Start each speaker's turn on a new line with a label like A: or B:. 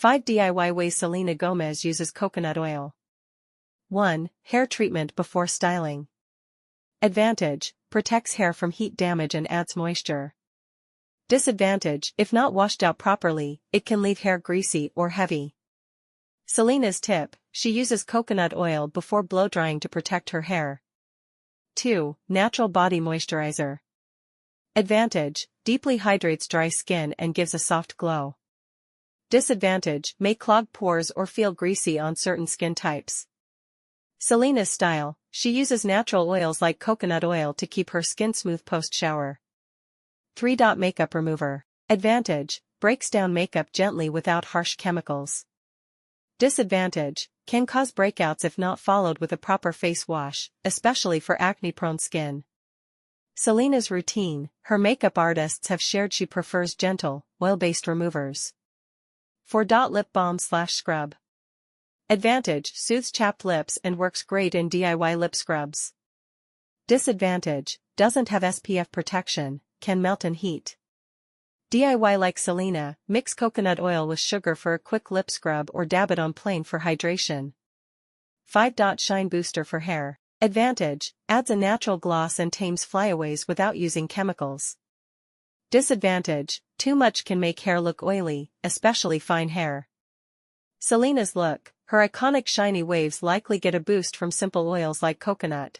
A: 5 DIY ways Selena Gomez uses coconut oil. 1. Hair treatment before styling. Advantage: protects hair from heat damage and adds moisture. Disadvantage: if not washed out properly, it can leave hair greasy or heavy. Selena's tip: she uses coconut oil before blow-drying to protect her hair. 2. Natural body moisturizer. Advantage: deeply hydrates dry skin and gives a soft glow. Disadvantage: may clog pores or feel greasy on certain skin types. Selena's style: she uses natural oils like coconut oil to keep her skin smooth post-shower. 3. Makeup remover. Advantage: breaks down makeup gently without harsh chemicals. Disadvantage: can cause breakouts if not followed with a proper face wash, especially for acne-prone skin. Selena's routine: her makeup artists have shared she prefers gentle, oil-based removers. 4. Lip balm/scrub. Advantage: soothes chapped lips and works great in DIY lip scrubs. Disadvantage: doesn't have SPF protection, can melt in heat. DIY like Selena: mix coconut oil with sugar for a quick lip scrub or dab it on plain for hydration. 5. Shine booster for hair. Advantage: adds a natural gloss and tames flyaways without using chemicals. Disadvantage: too much can make hair look oily, especially fine hair. Selena's look: her iconic shiny waves likely get a boost from simple oils like coconut.